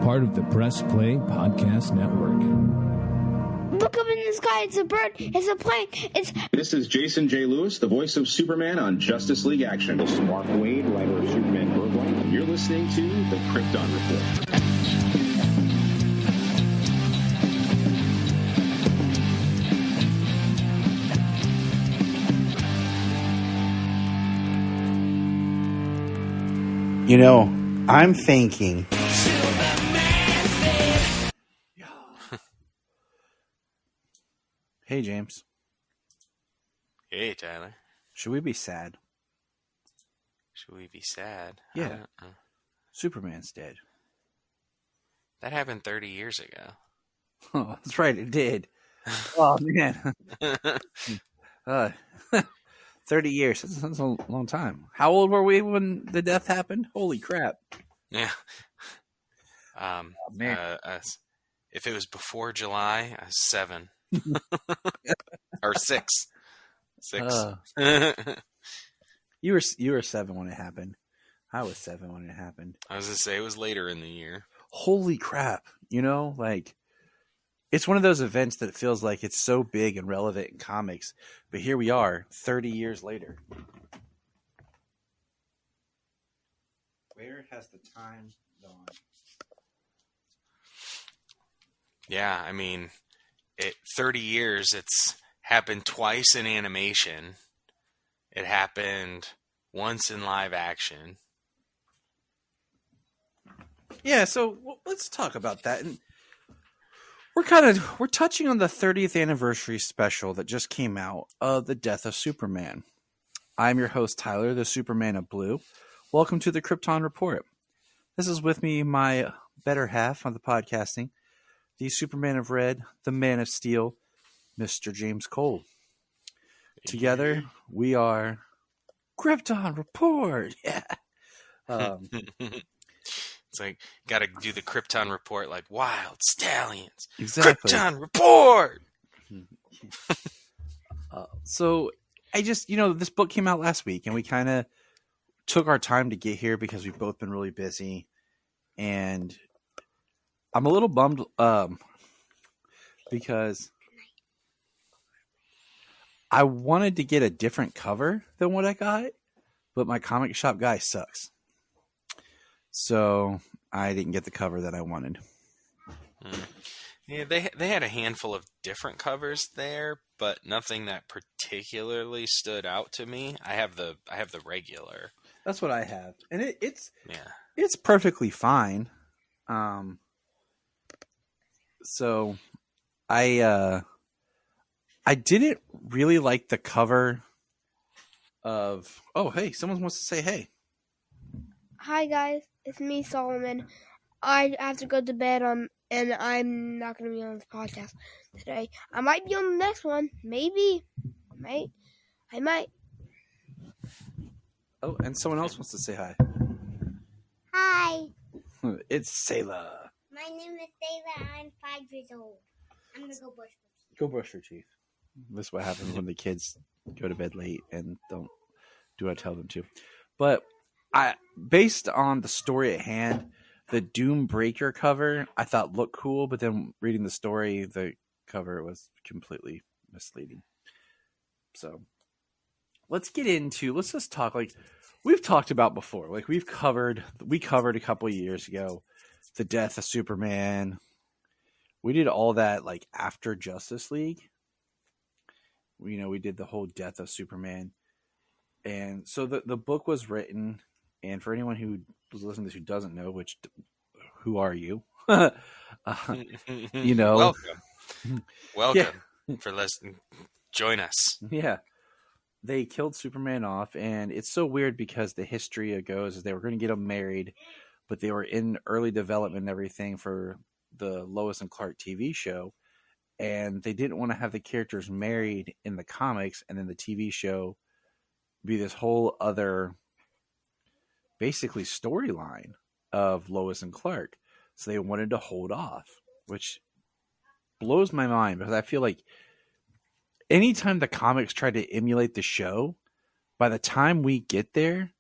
part of the Press Play Podcast Network. Look up in the sky. It's a bird. It's a plane. This is Jason J. Lewis, the voice of Superman on Justice League Action. This is Mark Wade, writer of Superman Birthright, and you're listening to the Krypton Report. You know, I'm thinking. Hey, James. Hey, Tyler. Should we be sad? Should we be sad? Yeah. Superman's dead. That happened 30 years ago. Oh, that's right, it did. Oh, man. 30 years. That's a long time. How old were we when the death happened? Holy crap. Yeah. Man. If it was before July, I was 7. Or 6. 6. You were 7 when it happened. I was 7 when it happened. I was going to say it was later in the year. Holy crap. You know, like, it's one of those events that feels like it's so big and relevant in comics, but here we are 30 years later. Where has the time gone? Yeah, I mean, 30 years, it's happened twice in animation. It happened once in live action. Yeah, so let's talk about that. And we're touching on the 30th anniversary special that just came out of the death of Superman. I'm your host, Tyler, the Superman of Blue. Welcome to the Krypton Report. This is with me, my better half on the podcasting, the Superman of Red, the Man of Steel, Mr. James Cole. Together, we are Krypton Report. Yeah. It's like, got to do the Krypton Report like Wild Stallions. Exactly. Krypton Report! So, I just, this book came out last week, and we kind of took our time to get here because we've both been really busy. And I'm a little bummed because I wanted to get a different cover than what I got, but my comic shop guy sucks. So I didn't get the cover that I wanted. Yeah, they had a handful of different covers there, but nothing that particularly stood out to me. I have the regular. That's what I have, and it's perfectly fine. So I didn't really like the cover of. Oh, hey, someone wants to say hey. Hi guys, it's me, Solomon. I have to go to bed and I'm not going to be on this podcast today. I might be on the next one, maybe. I might. Oh, and someone else wants to say hi. Hi, It's Sayla. my name is Sayla. I'm 5 years old. I'm going to go brush my teeth. Go brush your teeth. This is what happens when the kids go to bed late and don't do what I tell them to. But based on the story at hand, the Doom Breaker cover I thought looked cool, but then reading the story, the cover was completely misleading. So let's just talk like we've talked about before. Like we covered a couple of years ago the death of Superman. We did all that like after Justice League. We did the whole death of Superman. And so the book was written, and for anyone who was listening to this who doesn't know, who are you? Welcome Yeah. for listening. Join us. Yeah. They killed Superman off, and it's so weird because the history goes is they were going to get him married, but they were in early development and everything for the Lois and Clark TV show, and they didn't want to have the characters married in the comics and then the TV show be this whole other basically storyline of Lois and Clark. So they wanted to hold off, which blows my mind because I feel like anytime the comics try to emulate the show, by the time we get there,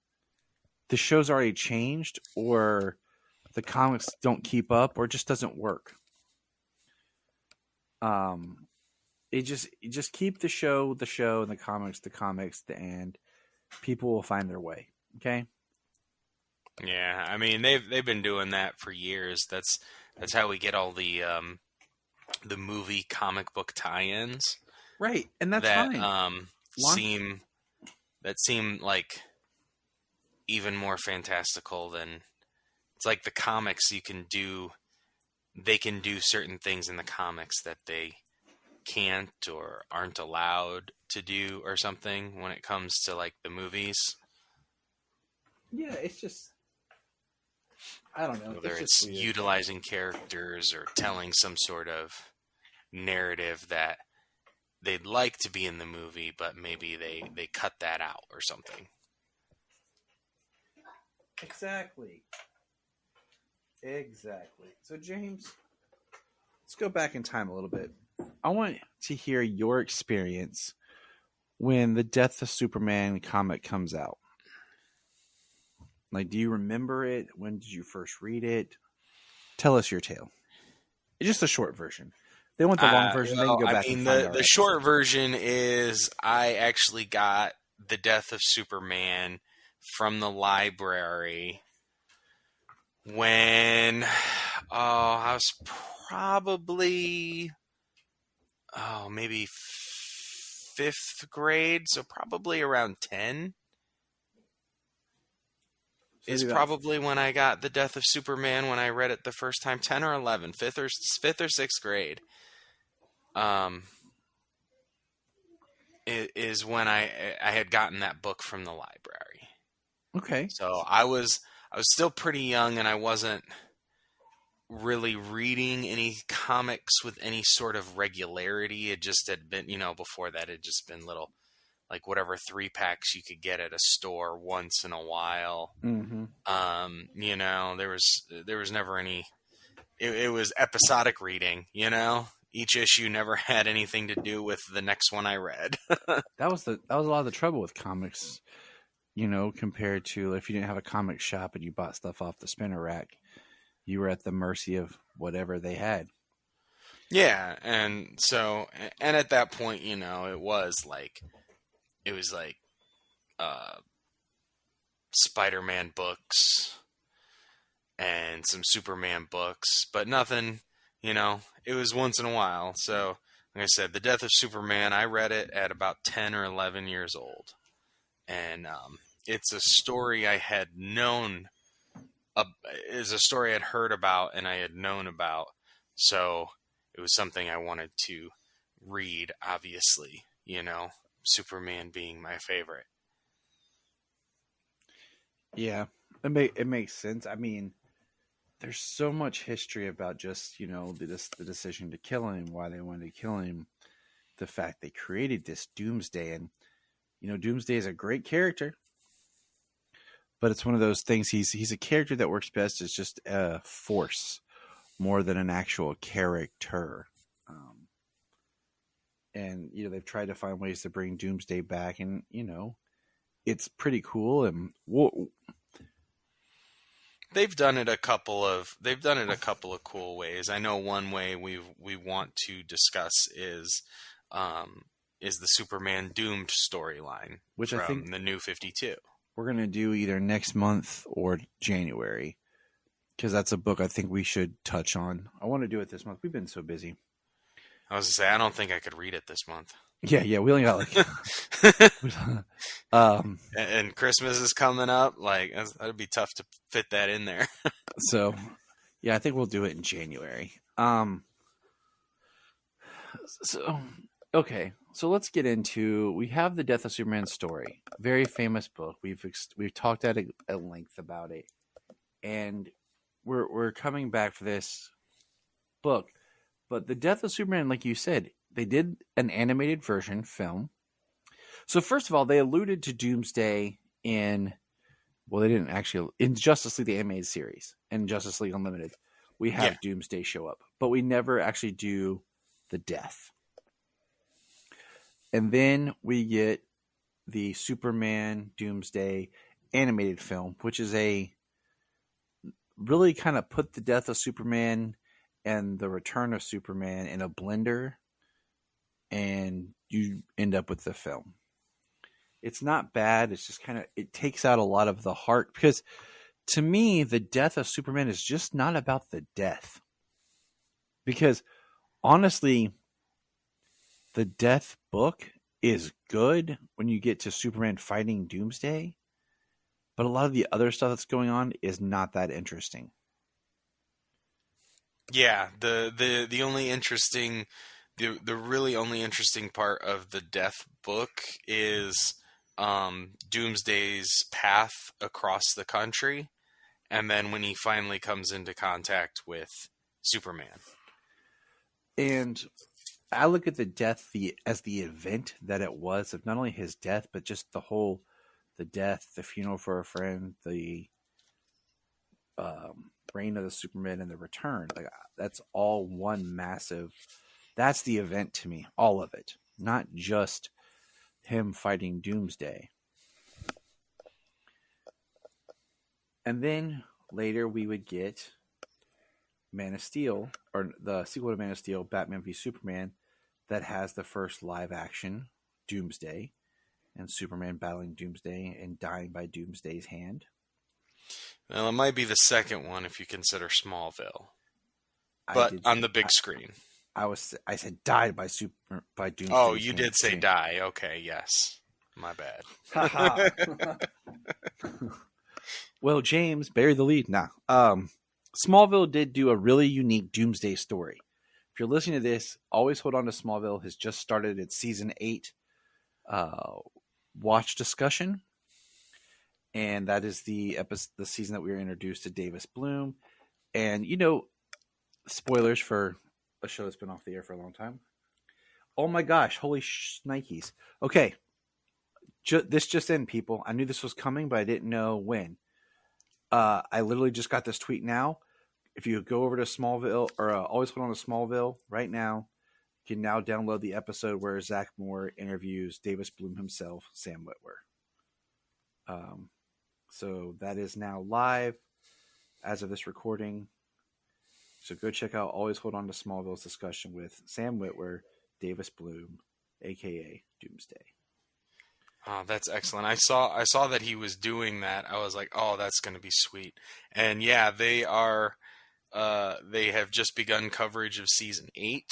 the show's already changed or the comics don't keep up or just doesn't work. It just keep the show, and the comics, and people will find their way. Okay. Yeah, I mean they've been doing that for years. That's how we get all the movie comic book tie-ins. Right, and that's that fine. seem like even more fantastical than it's like the comics. They can do certain things in the comics that they can't or aren't allowed to do or something when it comes to like the movies. Yeah, it's just I don't know. Whether it's utilizing characters or telling some sort of narrative that they'd like to be in the movie, but maybe they cut that out or something. Exactly. So James, let's go back in time a little bit. I want to hear your experience when the Death of Superman comic comes out. Like, do you remember it? When did you first read it? Tell us your tale. It's just a short version. They want the long version. They can go back and find the short version is I actually got the Death of Superman from the library when I was probably maybe 5th grade, so probably around 10. Is probably when I got the Death of Superman when I read it the first time. 10 or 11, 5th or 6th grade. It is when I had gotten that book from the library. Okay. So I was still pretty young, and I wasn't really reading any comics with any sort of regularity. It just had been, before that, it had just been little, like whatever 3-packs you could get at a store once in a while. Mm-hmm. There was never any. It was episodic reading. Each issue never had anything to do with the next one I read. That was a lot of the trouble with comics. Compared to if you didn't have a comic shop and you bought stuff off the spinner rack, you were at the mercy of whatever they had. Yeah, and at that point, it was like Spider-Man books and some Superman books, but nothing, it was once in a while. So, like I said, The Death of Superman, I read it at about 10 or 11 years old. And it's a story I had known, is a story I'd heard about and I had known about. So it was something I wanted to read, obviously, Superman being my favorite. Yeah, it makes sense. I mean, there's so much history about just, the decision to kill him, why they wanted to kill him, the fact they created this Doomsday. And, Doomsday is a great character, but it's one of those things. He's a character that works best as just a force more than an actual character. And, they've tried to find ways to bring Doomsday back, and, it's pretty cool. And they've done it a couple of cool ways. I know one way we want to discuss is the Superman Doomed storyline, which from I think the New 52. We're going to do either next month or January, because that's a book I think we should touch on. I want to do it this month. We've been so busy. I was going to say, I don't think I could read it this month. Yeah, we only got and Christmas is coming up. Like, that'd be tough to fit that in there. So, yeah, I think we'll do it in January. Okay, so let's get into. We have the Death of Superman story, very famous book. We've talked at length about it, and we're coming back for this book. But the Death of Superman, like you said, they did an animated version film. So first of all, they alluded to Doomsday in Justice League the animated series and Justice League Unlimited. We have Doomsday show up, but we never actually do the death. And then we get the Superman Doomsday animated film, which is a really kind of put the death of Superman and the return of Superman in a blender, and you end up with the film. It's not bad. It's just kind of, it takes out a lot of the heart, because to me, the death of Superman is just not about the death. Because honestly, the death book is good when you get to Superman fighting Doomsday, but a lot of the other stuff that's going on is not that interesting. Yeah, the only interesting, the really only interesting part of the Death book is Doomsday's path across the country, and then when he finally comes into contact with Superman. And I look at the death as the event that it was, of not only his death, but just the death, the funeral for a friend, the reign of the Superman, and the return. Like, that's all one massive. That's the event to me, all of it, not just him fighting Doomsday. And then later we would get Man of Steel, or the sequel to Man of Steel, Batman v Superman, that has the first live action Doomsday, and Superman battling Doomsday and dying by Doomsday's hand. Well, it might be the second one if you consider Smallville, but on the big screen. I said died by Doomsday. Oh, you did say die. Okay, yes, my bad. Well, James, bury the lead. Nah. Smallville did do a really unique Doomsday story. If you're listening to this, always hold on to Smallville. Has just started its season 8 watch discussion, and that is the season that we were introduced to Davis Bloom. And spoilers for a show that's been off the air for a long time. Oh my gosh, holy shnikes. Okay, this just in, people. I knew this was coming, but I didn't know when. I literally just got this tweet now. If you go over to Smallville, or always hold on to Smallville right now, you can now download the episode where Zach Moore interviews Davis Bloom himself, Sam Witwer. So that is now live as of this recording. So go check out Always Hold On to Smallville's discussion with Sam Witwer, Davis Bloom, aka Doomsday. Oh, that's excellent. I saw that he was doing that. I was like, oh, that's going to be sweet. And yeah, they have just begun coverage of season 8.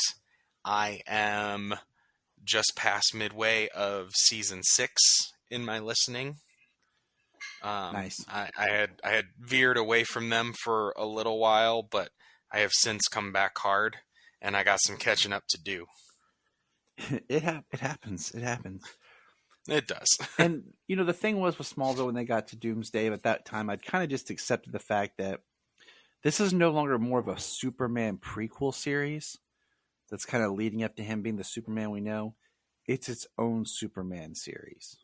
I am just past midway of season 6 in my listening. Nice. I had veered away from them for a little while, but I have since come back hard, and I got some catching up to do. It happens. It happens. It does. And, the thing was with Smallville when they got to Doomsday, at that time, I'd kind of just accepted the fact that this is no longer more of a Superman prequel series that's kind of leading up to him being the Superman we know. It's its own Superman series.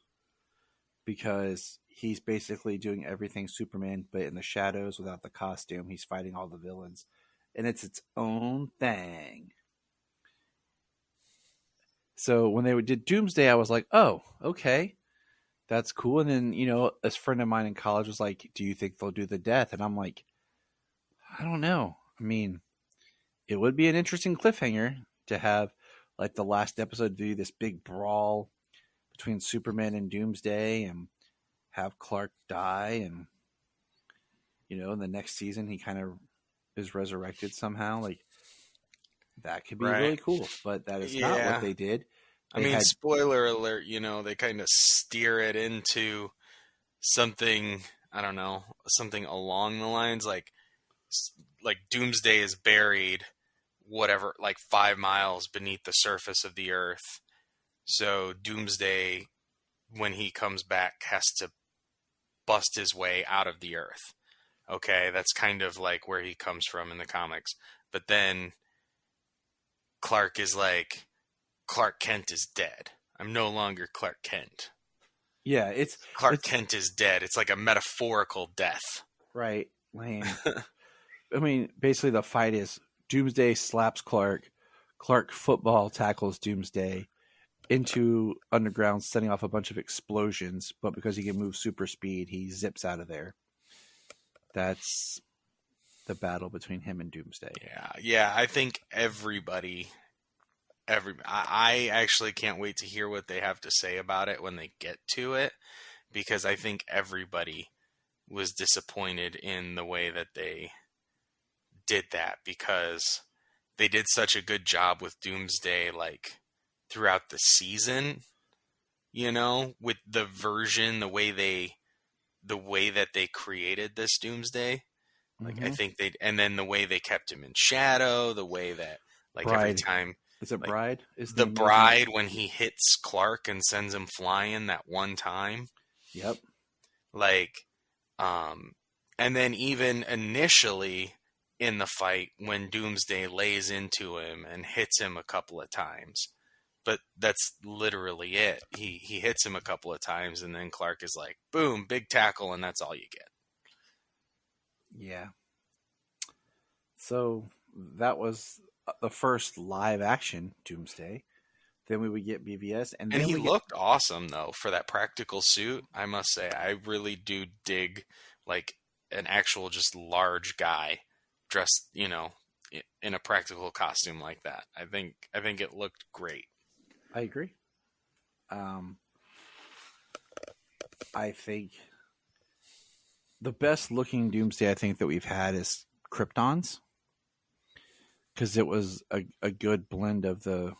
Because he's basically doing everything Superman, but in the shadows without the costume. He's fighting all the villains. And it's its own thing. So when they did Doomsday, I was like, oh, okay, that's cool. And then, a friend of mine in college was like, do you think they'll do the death? And I'm like, I don't know. I mean, it would be an interesting cliffhanger to have, like, the last episode do this big brawl between Superman and Doomsday and have Clark die. And, in the next season, he kind of is resurrected somehow. Like, that could be really cool, but that is not what they did. Spoiler alert, they kind of steer it into something, I don't know, something along the lines like Doomsday is buried, 5 miles beneath the surface of the earth. So Doomsday, when he comes back, has to bust his way out of the earth. Okay, that's kind of like where he comes from in the comics. But then Clark is like, Clark Kent is dead. I'm no longer Clark Kent. Yeah, Clark Kent is dead. It's like a metaphorical death. Right. Lame. I mean, basically the fight is Doomsday slaps Clark. Clark football tackles Doomsday into underground, setting off a bunch of explosions. But because he can move super speed, he zips out of there. That's the battle between him and Doomsday. Yeah. I think I actually can't wait to hear what they have to say about it when they get to it, because I think everybody was disappointed in the way that they did that, because they did such a good job with Doomsday, like, throughout the season, with the version, the way that they created this Doomsday. Like, I think and then the way they kept him in shadow, the way that, like, Bride. every time. Is it like, Bride? Is the Bride, when he hits Clark and sends him flying that one time. Yep. Like, and then even initially in the fight when Doomsday lays into him and hits him a couple of times. But that's literally it. He hits him a couple of times, and then Clark is like, boom, big tackle, and that's all you get. Yeah. So that was the first live action Doomsday. Then we would get BVS, and then he looked awesome though for that practical suit. I must say, I really do dig like an actual just large guy dressed, in a practical costume like that. I think it looked great. I agree. I think the best looking Doomsday I think that we've had is Krypton's, because it was a good blend of the,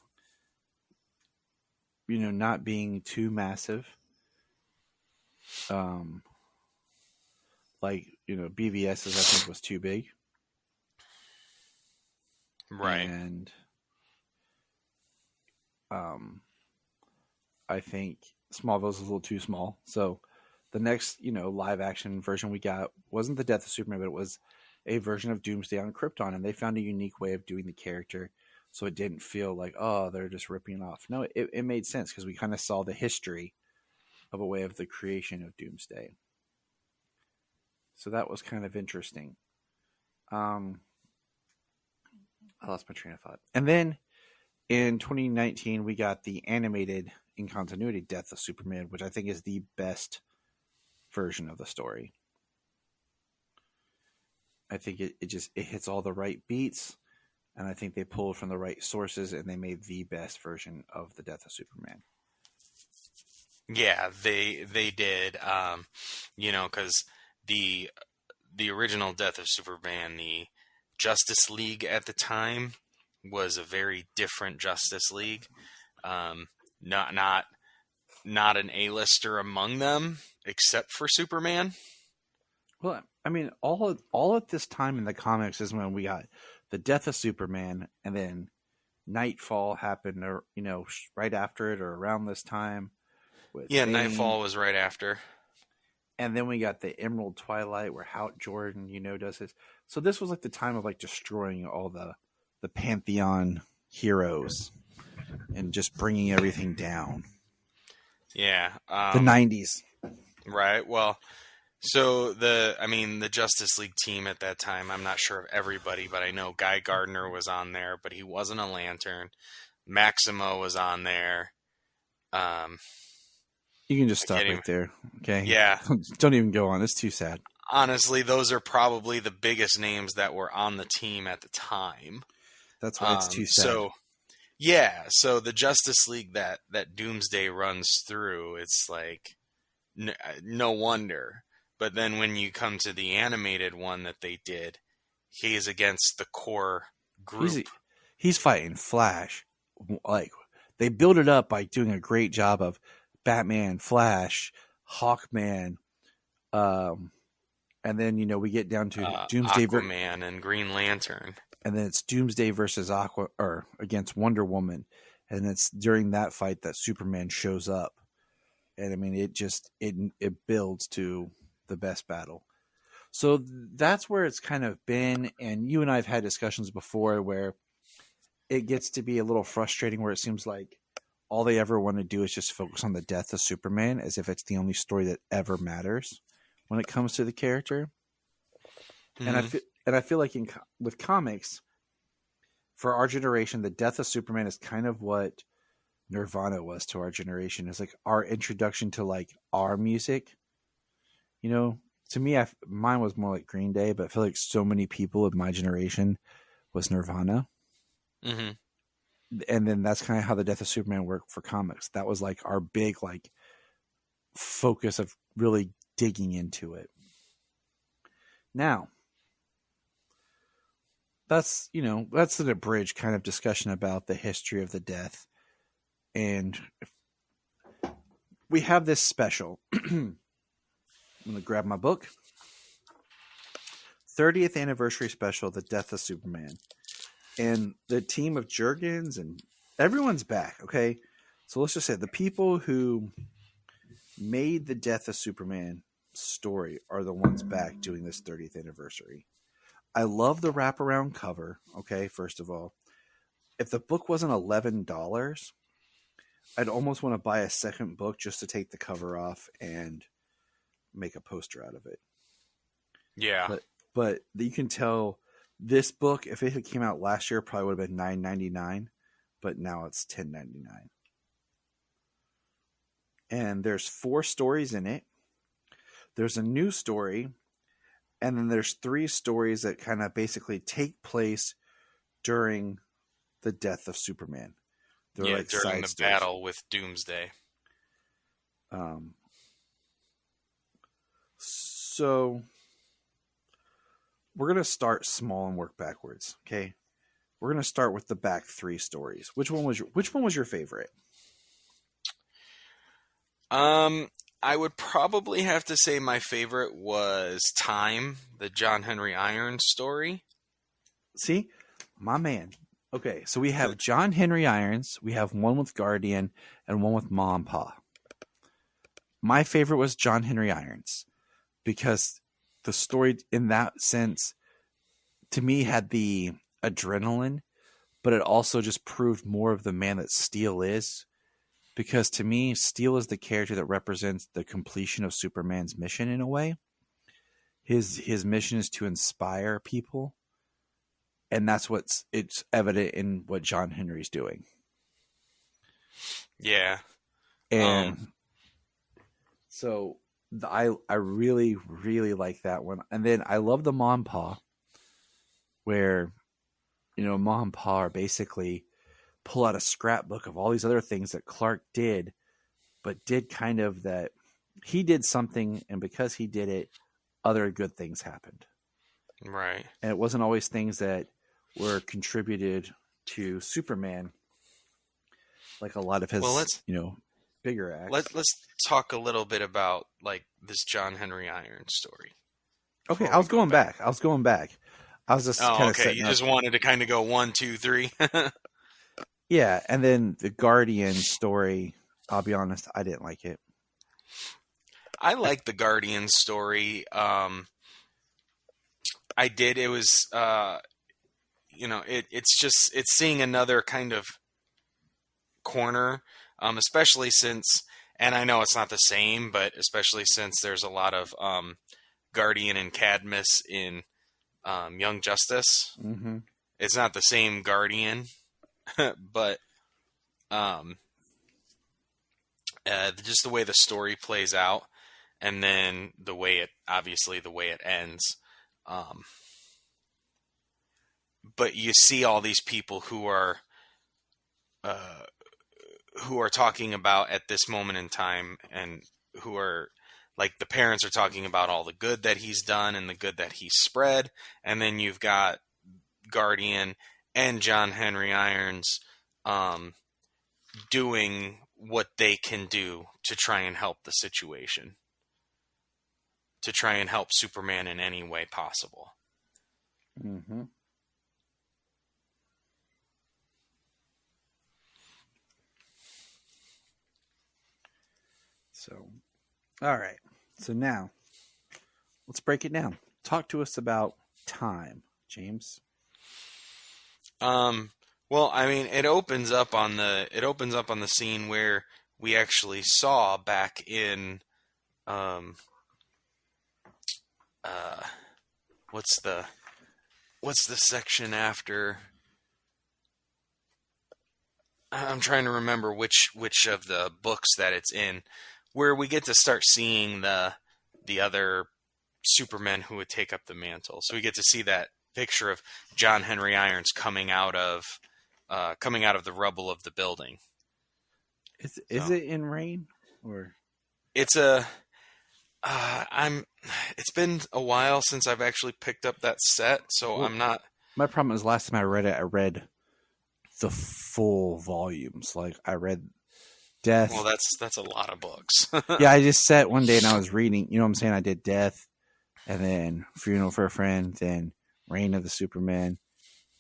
not being too massive. BVS's I think was too big. Right. And I think Smallville's a little too small. So the next, live action version we got wasn't the Death of Superman, but it was a version of Doomsday on Krypton, and they found a unique way of doing the character, so it didn't feel like, oh, they're just ripping off. No, it made sense because we kind of saw the history of a way of the creation of Doomsday. So that was kind of interesting. I lost my train of thought. And then in 2019, we got the animated in continuity Death of Superman, which I think is the best version of the story. I think it hits all the right beats, and I think they pulled from the right sources, and they made the best version of the Death of Superman. Yeah, they did. Because the original Death of Superman, the Justice League at the time, was a very different Justice League. Not an A-lister among them, except for Superman. Well, I mean, all at this time in the comics is when we got the Death of Superman, and then Nightfall happened, or right after it, or around this time. Yeah, Bane. Nightfall was right after. And then we got the Emerald Twilight, where Hal Jordan, does his. So this was like the time of like destroying all the Pantheon heroes and just bringing everything down. Yeah, the 90s. Right. Well, so the Justice League team at that time, I'm not sure of everybody, but I know Guy Gardner was on there, but he wasn't a Lantern. Maximo was on there. You can just stop right there. Okay. Yeah. Don't even go on. It's too sad. Honestly, those are probably the biggest names that were on the team at the time. That's why it's too sad. So the Justice League that Doomsday runs through, it's like no wonder. But then when you come to the animated one that they did, he's against the core group. He's fighting Flash. Like, they build it up by doing a great job of Batman, Flash, Hawkman, and then we get down to Doomsday, Aquaman, and Green Lantern, and then it's Doomsday versus against Wonder Woman, and it's during that fight that Superman shows up, and I mean it builds to the best battle. So that's where it's kind of been, and you and I have had discussions before where it gets to be a little frustrating, where it seems like all they ever want to do is just focus on the death of Superman as if it's the only story that ever matters when it comes to the character. Mm-hmm. And I feel like with comics, for our generation, the death of Superman is kind of what Nirvana was to our generation. It's like our introduction to like our music. It's to me, mine was more like Green Day, but I feel like so many people of my generation was Nirvana. Mm-hmm. And then that's kind of how the Death of Superman worked for comics. That was like our big like focus of really digging into it. Now, that's an abridged kind of discussion about the history of the Death. And we have this special. I'm going to grab my book. 30th anniversary special, The Death of Superman. And the team of Jurgens and everyone's back, okay? So let's just say the people who made the Death of Superman story are the ones back doing this 30th anniversary. I love the wraparound cover, okay, first of all. If the book wasn't $11, I'd almost want to buy a second book just to take the cover off and make a poster out of it. Yeah. But you can tell this book, if it had came out last year, probably would have been $9.99, but now it's $10.99. And there's 4 stories in it. There's a new story, and then there's 3 stories that kind of basically take place during the Death of Superman. They're like during the stories. battle with Doomsday. So we're going to start small and work backwards, okay? We're going to start with the back 3 stories. Which one was your favorite? I would probably have to say my favorite was Time, the John Henry Irons story. See? My man. Okay, so we have John Henry Irons, we have one with Guardian, and one with Ma and Pa. My favorite was John Henry Irons because the story in that sense, to me, had the adrenaline, but it also just proved more of the man that Steel is. Because to me, Steel is the character that represents the completion of Superman's mission in a way. His mission is to inspire people. And that's it's evident in what John Henry's doing. Yeah. And so I really, really like that one. And then I love the Ma and Pa, where, Ma and Pa are basically pull out a scrapbook of all these other things that Clark did, but did kind of that. He did something, and because he did it, other good things happened. Right. And it wasn't always things that were contributed to Superman, like a lot of his, bigger acts. Let's talk a little bit about like this John Henry Irons story. Okay, I was going back. I was just kind of okay. setting You up. just wanted to kind of go 1, 2, 3. Yeah, and then the Guardian story, I'll be honest, I didn't like it. I like the Guardian story. I did. It was, it's seeing another kind of corner, especially since, and I know it's not the same, but especially since there's a lot of Guardian and Cadmus in Young Justice. Mm-hmm. It's not the same Guardian, but just the way the story plays out, and then the way it ends. But you see all these people who are talking about at this moment in time, and who are like the parents are talking about all the good that he's done and the good that he's spread, and then you've got Guardian and John Henry Irons doing what they can do to try and help the situation, to try and help Superman in any way possible. Mm-hmm. So, all right. So now, let's break it down. Talk to us about Time, James. Well, I mean, it opens up on the scene where we actually saw back in, what's the section after? I'm trying to remember which of the books that it's in, where we get to start seeing the other Supermen who would take up the mantle. So we get to see that picture of John Henry Irons coming out of the rubble of the building. Is it in Rain or? It's it's been a while since I've actually picked up that set, so Well, I'm not. My problem is last time I read it, I read the full volumes. Like I read Death. Well, that's a lot of books. Yeah, I just sat one day and I was reading. You know what I'm saying? I did Death, and then Funeral for a Friend, then Reign of the Superman,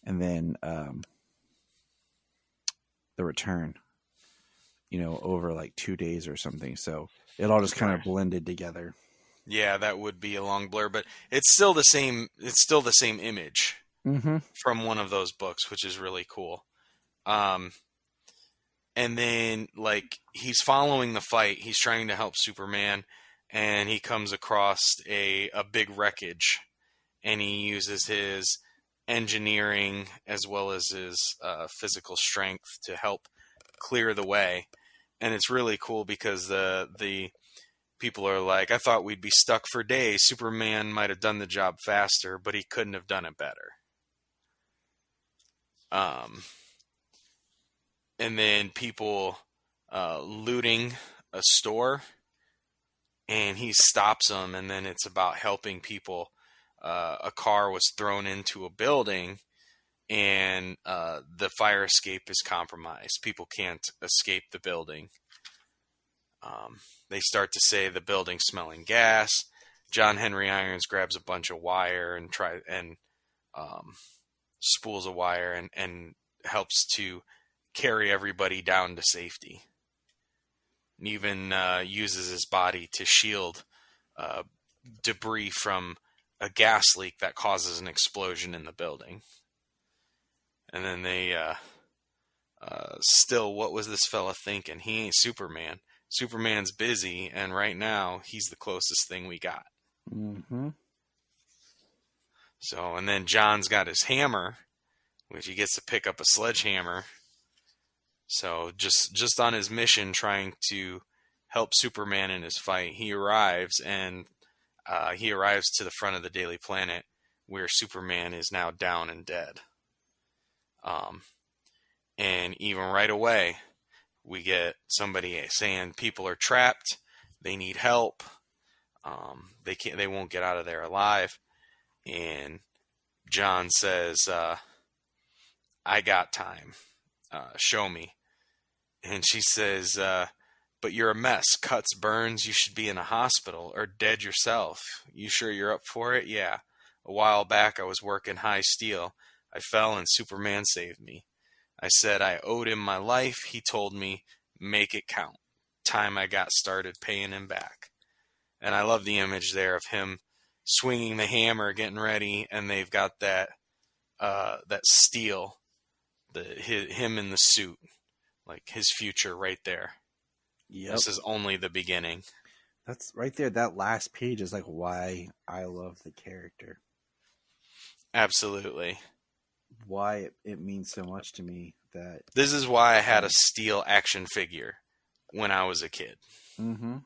and then The Return. You know, over like 2 days or something. So it all just kind of blended together. Yeah, that would be a long blur, but it's still the same. It's still the same image from one of those books, which is really cool. And then, like, he's following the fight. He's trying to help Superman, and he comes across a big wreckage, and he uses his engineering as well as his physical strength to help clear the way. And it's really cool because the people are like, I thought we'd be stuck for days. Superman might have done the job faster, but he couldn't have done it better. And then people looting a store, and he stops them, and then it's about helping people. A car was thrown into a building, and the fire escape is compromised. People can't escape the building. They start to say the building's smelling gas. John Henry Irons grabs a bunch of wire and spools a wire and helps to carry everybody down to safety. And even uses his body to shield debris from a gas leak that causes an explosion in the building. And then they still, what was this fella thinking? He ain't Superman. Superman's busy, and right now he's the closest thing we got. Mm-hmm. So, and then John's got his hammer, which he gets to pick up a sledgehammer. So just on his mission trying to help Superman in his fight, he arrives to the front of the Daily Planet where Superman is now down and dead. And even right away, we get somebody saying people are trapped, they need help, they won't get out of there alive. And John says, I got time, show me. And she says, but you're a mess, cuts, burns, you should be in a hospital or dead yourself. You sure you're up for it? Yeah. A while back I was working high steel. I fell and Superman saved me. I said I owed him my life. He told me, make it count. Time I got started paying him back. And I love the image there of him swinging the hammer, getting ready, and they've got that steel, him in the suit, like his future right there. Yep. This is only the beginning. That's right there. That last page is like why I love the character. Absolutely. Why it means so much to me that this is why I had a steel action figure when I was a kid. Mm-hmm.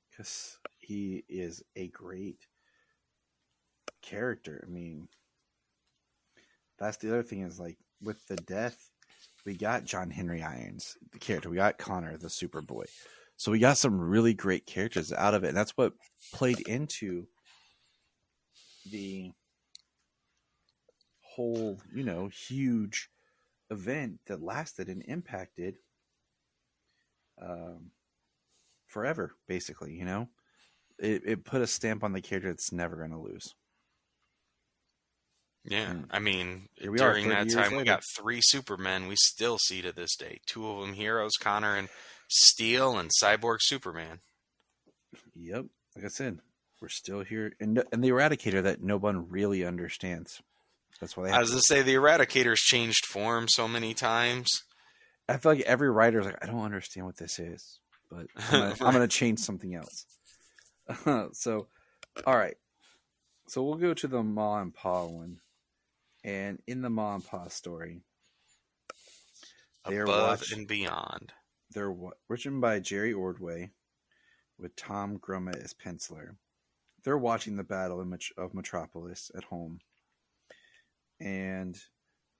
Because he is a great character. I mean, that's the other thing is like with the death, we got John Henry Irons, the character. We got Connor, the Superboy. So we got some really great characters out of it. And that's what played into the whole, huge event that lasted and impacted forever, basically, It put a stamp on the character that's never going to lose. Yeah, And I mean, here we during are, that 30 years time, we later. got 3 Supermen we still see to this day. 2 of them heroes, Connor and Steel, and Cyborg Superman. Yep. Like I said, we're still here. And the Eradicator that no one really understands. That's why they I have was going to say, the Eradicator's changed form so many times. I feel like every writer's like, I don't understand what this is, but I'm gonna change something else. So, all right. So we'll go to the Ma and Pa one. And in the Ma and Pa story, Above and Beyond. They're written by Jerry Ordway with Tom Grummett as penciler. they're watching the battle of Metropolis at home, and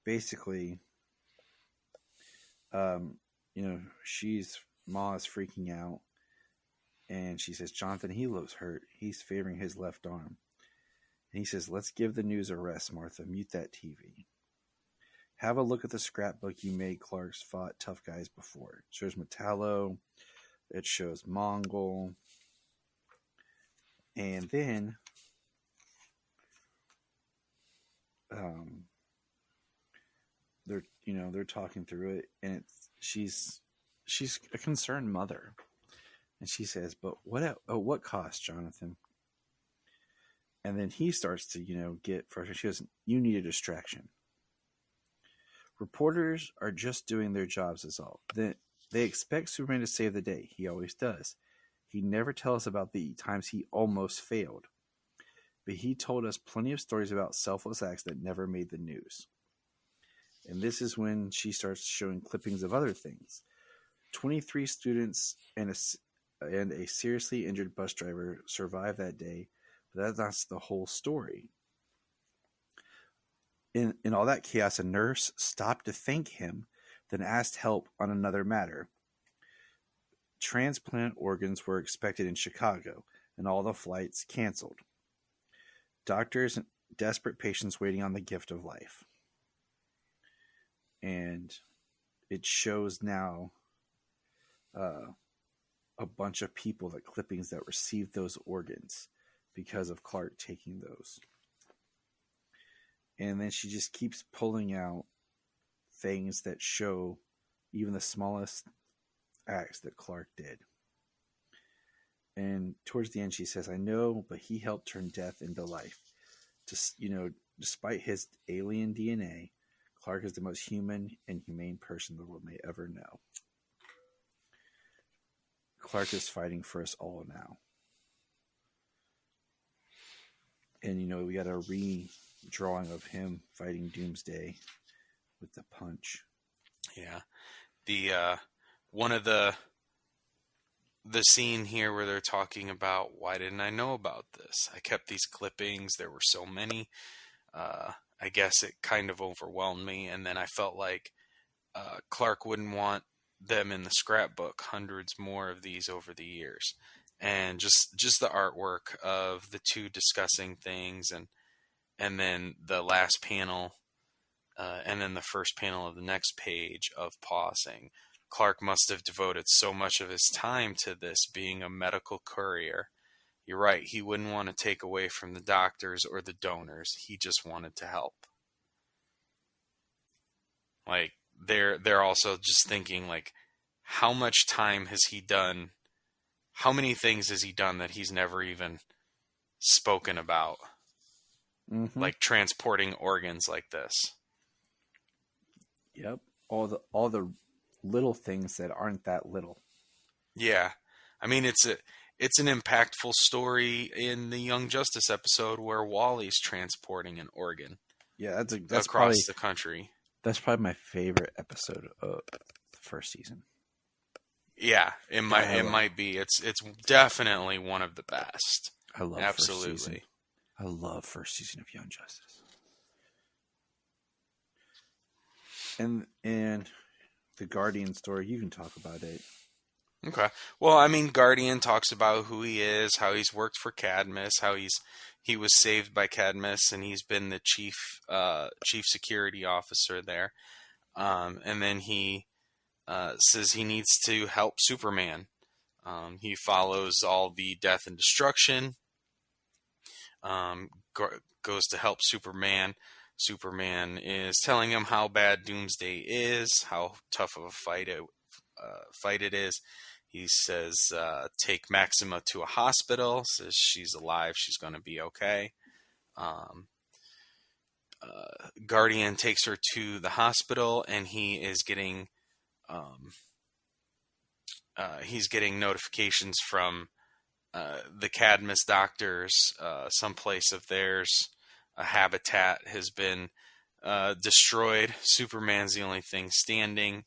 basically, Ma is freaking out, and she says, "Jonathan, he looks hurt. He's favoring his left arm." And he says, "Let's give the news a rest, Martha. Mute that TV. Have a look at the scrapbook you made. Clark's fought tough guys before. It shows Metallo. It shows Mongol." And then they're talking through it, and she's a concerned mother, and she says, "But what cost, Jonathan?" And then he starts to get frustrated. She goes, "You need a distraction. Reporters are just doing their jobs, is all. They expect Superman to save the day. He always does. He never tells us about the times he almost failed. But he told us plenty of stories about selfless acts that never made the news." And this is when she starts showing clippings of other things. 23 students and a seriously injured bus driver survived that day, but that's the whole story. In all that chaos, a nurse stopped to thank him, then asked help on another matter. Transplant organs were expected in Chicago, and all the flights canceled. Doctors and desperate patients waiting on the gift of life. And it shows now a bunch of people, the clippings that received those organs because of Clark taking those. And then she just keeps pulling out things that show even the smallest acts that Clark did. And towards the end, she says, "I know, but he helped turn death into life. Despite his alien DNA, Clark is the most human and humane person the world may ever know. Clark is fighting for us all now." And, we got a redrawing of him fighting Doomsday with the punch. Yeah. One of the scene here where they're talking about, why didn't I know about this? I kept these clippings. There were so many. I guess it kind of overwhelmed me. And then I felt like Clark wouldn't want them in the scrapbook, hundreds more of these over the years. And just the artwork of the two discussing things, and then the last panel, and then the first panel of the next page of pausing. Clark must have devoted so much of his time to this, being a medical courier. You're right, he wouldn't want to take away from the doctors or the donors. He just wanted to help. Like, they're also just thinking, like, how much time has he done? How many things has he done that he's never even spoken about? Mm-hmm. Like transporting organs like this. Yep. All the little things that aren't that little. Yeah. I mean, it's an impactful story in the Young Justice episode where Wally's transporting an organ. Yeah, that's across probably the country. That's probably my favorite episode of the first season. Yeah, it might be. It's definitely one of the best. I love absolutely. First season. I love first season of Young Justice. And the Guardian story, you can talk about it. Okay. Well, I mean, Guardian talks about who he is, how he's worked for Cadmus, how he was saved by Cadmus, and he's been the chief security officer there. And then he says he needs to help Superman. He follows all the death and destruction. Goes to help Superman. Superman is telling him how bad Doomsday is, how tough of a fight it is. He says, take Maxima to a hospital. Says she's alive. She's going to be okay. Guardian takes her to the hospital, and he is getting notifications from the Cadmus doctors. Someplace of theirs, a habitat has been destroyed. Superman's the only thing standing.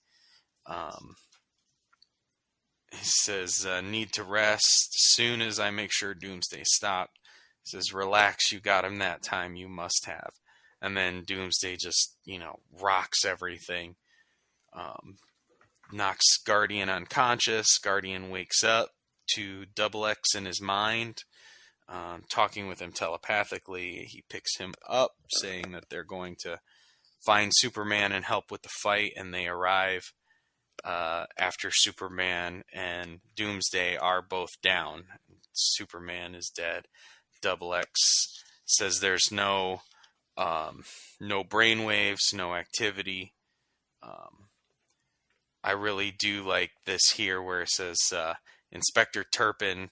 He says, need to rest soon as I make sure Doomsday stopped. says, "Relax, you got him that time, you must have." And then Doomsday just, rocks everything. Knocks Guardian unconscious. Guardian wakes up to Double X in his mind, talking with him telepathically. He picks him up, saying that they're going to find Superman and help with the fight, and they arrive after Superman and Doomsday are both down. Superman is dead. Double X says there's no brainwaves, no activity. I really do like this here where it says Inspector Turpin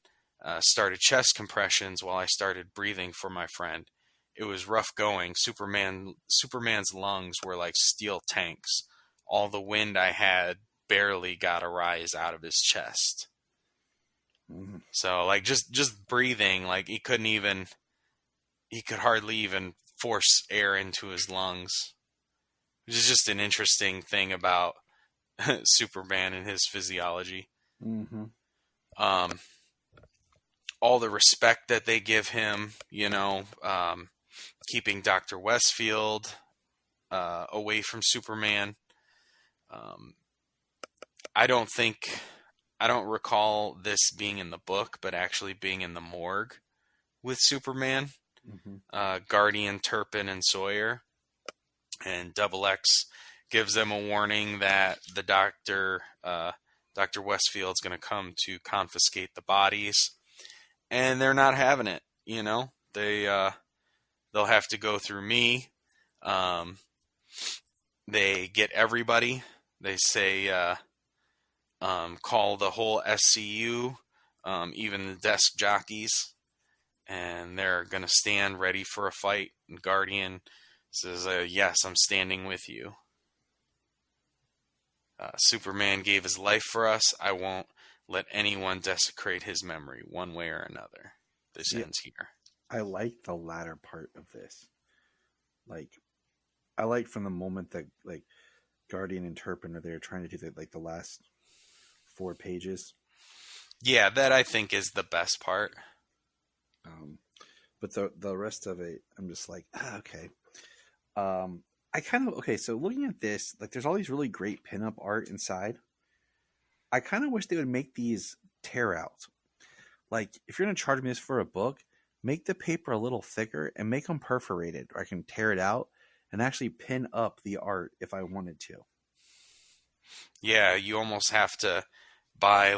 started chest compressions while I started breathing for my friend. It was rough going. Superman's lungs were like steel tanks. All the wind I had barely got a rise out of his chest. Mm-hmm. So like just breathing, like he could hardly even force air into his lungs. Which is just an interesting thing about Superman and his physiology. Mm-hmm. All the respect that they give him, keeping Dr. Westfield away from Superman. I don't recall this being in the book, but actually being in the morgue with Superman, Guardian, Turpin, and Sawyer. And Double X gives them a warning that the Dr. Westfield's going to come to confiscate the bodies. And they're not having it, They'll have to go through me. They get everybody. They say, call the whole SCU, even the desk jockeys, and they're going to stand ready for a fight. And Guardian says, yes, I'm standing with you. Superman gave his life for us. I won't let anyone desecrate his memory one way or another. This ends here. I like the latter part of this. I like from the moment that Guardian and Turpin are there trying to do the last 4 pages. Yeah, that I think is the best part. But the rest of it, I'm just like, okay. So looking at this, there's all these really great pinup art inside. I kind of wish they would make these tear out. If you're going to charge me this for a book, make the paper a little thicker and make them perforated, or I can tear it out and actually pin up the art if I wanted to. Yeah, you almost have to buy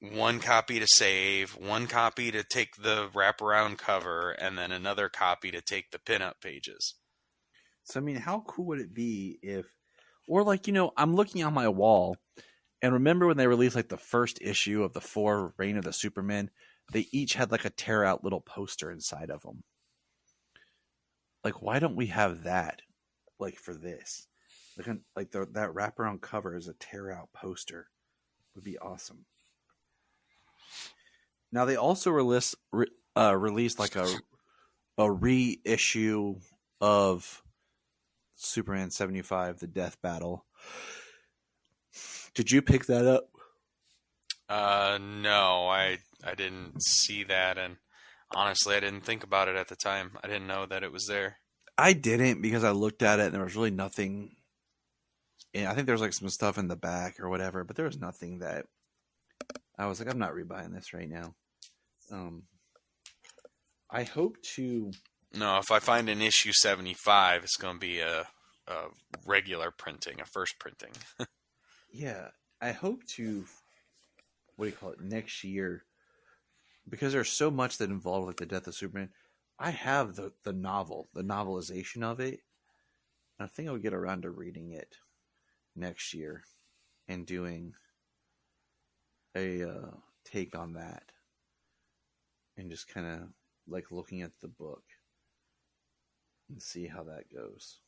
one copy to save, one copy to take the wraparound cover, and then another copy to take the pinup pages. So, how cool would it be if, or I'm looking on my wall, and remember when they released the first issue of the 4 Reign of the Supermen, they each had a tear out little poster inside of them. Why don't we have that, for this? That wraparound cover is a tear out poster. Would be awesome. Now they also released a reissue of Superman 75, The Death Battle. Did you pick that up? No, I didn't see that, and honestly, I didn't think about it at the time. I didn't know that it was there. I didn't, because I looked at it and there was really nothing. And I think there was some stuff in the back or whatever, but there was nothing that I was I'm not rebuying this right now. I hope to. No, if I find an issue 75, it's going to be a regular printing, a first printing. Yeah, I hope to. What do you call it? Next year, because there's so much that involved the death of Superman. I have the novel, the novelization of it. I think I'll get around to reading it next year and doing a take on that, and just kind of looking at the book and see how that goes,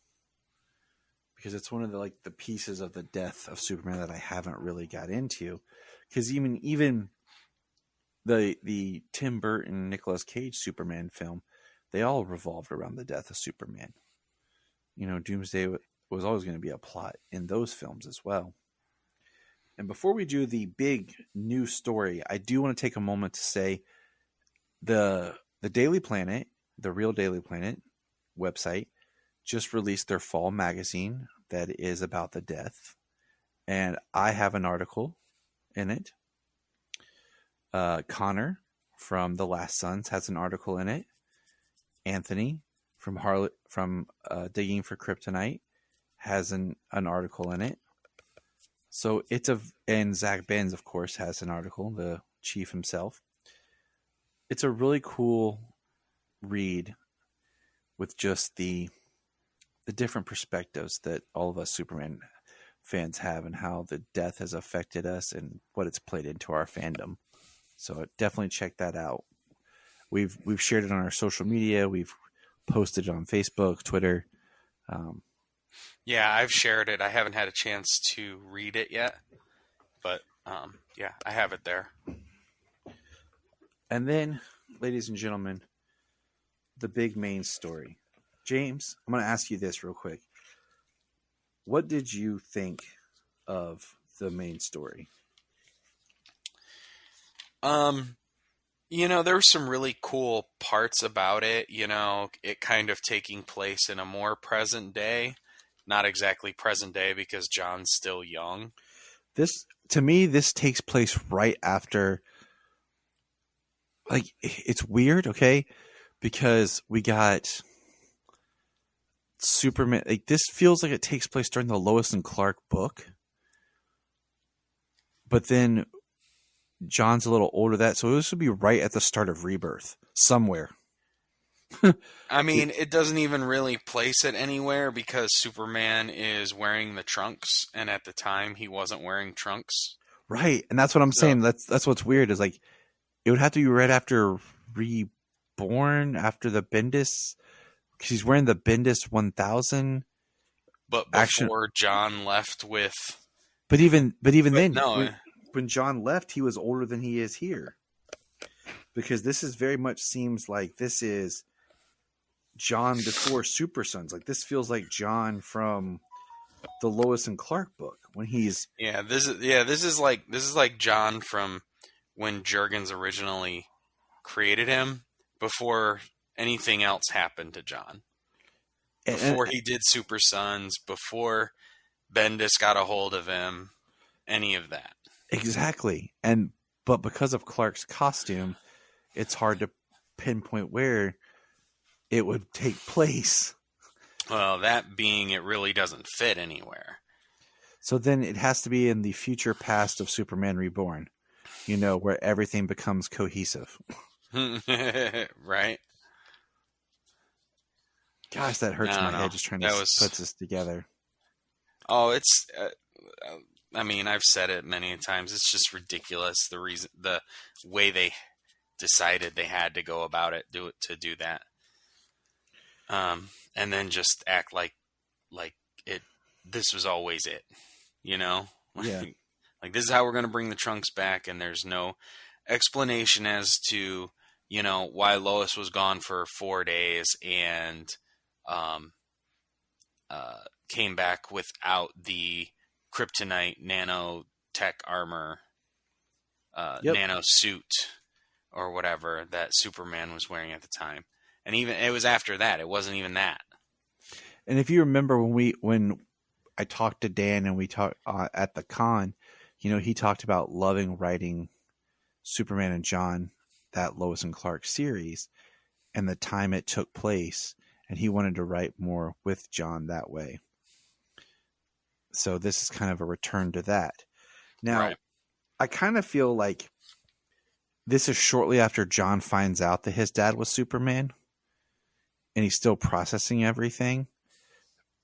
because it's one of the pieces of the death of Superman that I haven't really got into, because even the Tim Burton Nicolas Cage Superman film, they all revolved around the death of Superman. Doomsday was always going to be a plot in those films as well. And before we do the big new story, I do want to take a moment to say the the Daily Planet, the Real Daily Planet website, just released their fall magazine that is about the death. And I have an article in it. Connor from The Last Sons has an article in it. Anthony from Digging for Kryptonite has an article in it. So and Zach Benz, of course, has an article, the chief himself. It's a really cool read with just the different perspectives that all of us Superman fans have and how the death has affected us and what it's played into our fandom. So definitely check that out. We've shared it on our social media. We've posted it on Facebook, Twitter. Yeah, I've shared it. I haven't had a chance to read it yet, but yeah, I have it there. And then, ladies and gentlemen, the big main story. James, I'm going to ask you this real quick. What did you think of the main story? There were some really cool parts about it, it kind of taking place in a more present day, not exactly present day because John's still young. To me, this takes place right after, like, it's weird, okay? Because we got Superman, like, this feels like it takes place during the Lois and Clark book. But then John's a little older than that, so this would be right at the start of Rebirth, somewhere. I mean, it doesn't even really place it anywhere because Superman is wearing the trunks, and at the time he wasn't wearing trunks. Right, and that's what I'm saying. That's what's weird is, like, it would have to be right after Reborn, after the Bendis, because he's wearing the Bendis 1000. But before John left with... But even then, no. When John left, he was older than he is here. Because this is very much seems like this is John before Super Sons. Like, this feels like John from the Lois and Clark book when he's... This is like John from when Jurgens originally created him, before anything else happened to John. Before he did Super Sons, before Bendis got a hold of him, any of that. Exactly. But because of Clark's costume, it's hard to pinpoint where it would take place. Well, that being it really doesn't fit anywhere. So then it has to be in the future past of Superman Reborn, where everything becomes cohesive. Right? Gosh, that hurts my head just trying to put this together. Oh, it's... I've said it many times. It's just ridiculous. The way they decided they had to go about it, to do that, and then just act like it. This was always it, Yeah. Like this is how we're going to bring the trunks back, and there's no explanation as to why Lois was gone for 4 days and came back without the kryptonite nanotech armor, nano suit or whatever that Superman was wearing at the time. And even it was after that. It wasn't even that. And if you remember when I talked to Dan and we talked at the con, he talked about loving writing Superman and John, that Lois and Clark series, and the time it took place, and he wanted to write more with John that way. So this is kind of a return to that. Now, right. I kind of feel like this is shortly after John finds out that his dad was Superman, and he's still processing everything.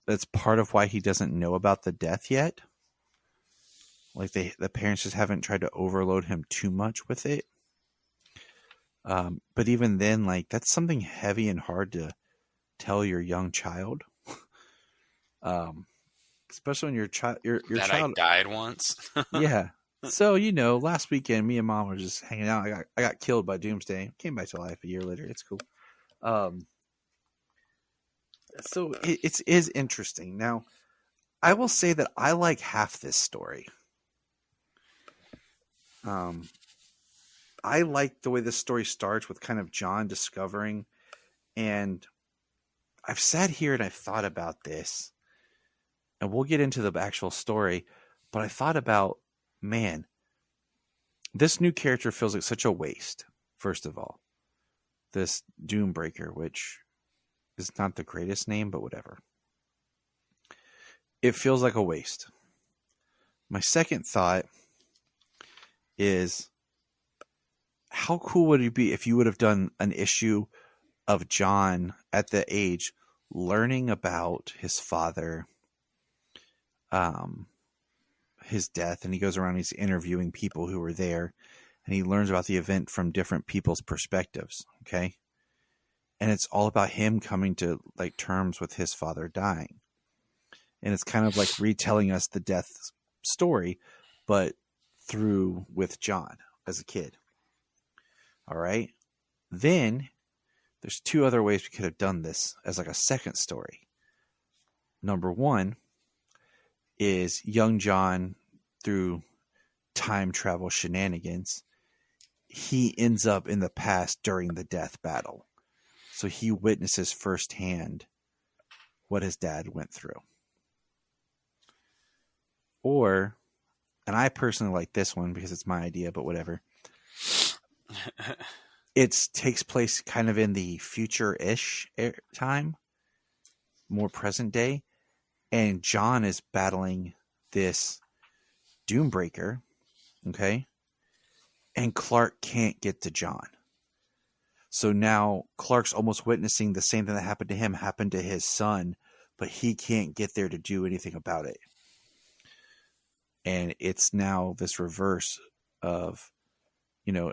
That's part of why he doesn't know about the death yet. Like the parents just haven't tried to overload him too much with it. But even then, like, that's something heavy and hard to tell your young child. Especially when your child I died once. Yeah. So, last weekend me and Mom were just hanging out. I got killed by Doomsday. Came back to life a year later. It's cool. So it is interesting. Now, I will say that I like half this story. I like the way this story starts with kind of John discovering, and I've sat here and I've thought about this, and we'll get into the actual story, but I thought about, man, this new character feels like such a waste, first of all. This Doombreaker, which is not the greatest name, but whatever. It feels like a waste. My second thought is, how cool would it be if you would have done an issue of John at the age learning about his father, his death, and he goes around, he's interviewing people who were there, and he learns about the event from different people's perspectives, okay? And it's all about him coming to like terms with his father dying. And it's kind of like retelling us the death story, but through with John as a kid. All right. Then there's two other ways we could have done this as like a second story. Number one is young John, through time travel shenanigans, he ends up in the past during the death battle. So he witnesses firsthand what his dad went through. Or, and I personally like this one because it's my idea, but whatever. It takes place kind of in the future-ish time, more present day, and John is battling this Doombreaker, okay? And Clark can't get to John. So now Clark's almost witnessing the same thing that happened to him happened to his son, but he can't get there to do anything about it. And it's now this reverse of, you know,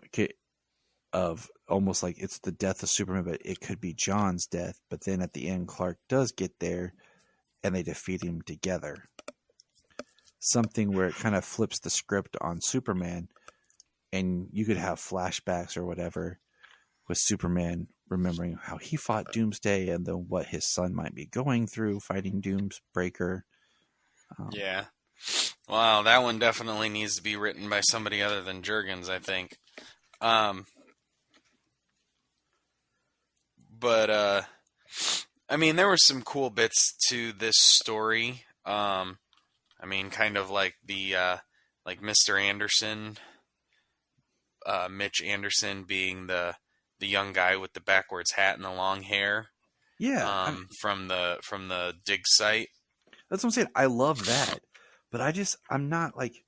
of almost like it's the death of Superman, but it could be John's death. But then at the end, Clark does get there and they defeat him together. Something where it kind of flips the script on Superman, and you could have flashbacks or whatever with Superman remembering how he fought Doomsday and then what his son might be going through fighting Doombreaker. Yeah. Wow, that one definitely needs to be written by somebody other than Jurgens, I think. But I mean, there were some cool bits to this story. I mean, kind of like the like Mr. Anderson, Mitch Anderson being the young guy with the backwards hat and the long hair. Yeah, from the dig site. That's what I'm saying. I love that. But I'm not like,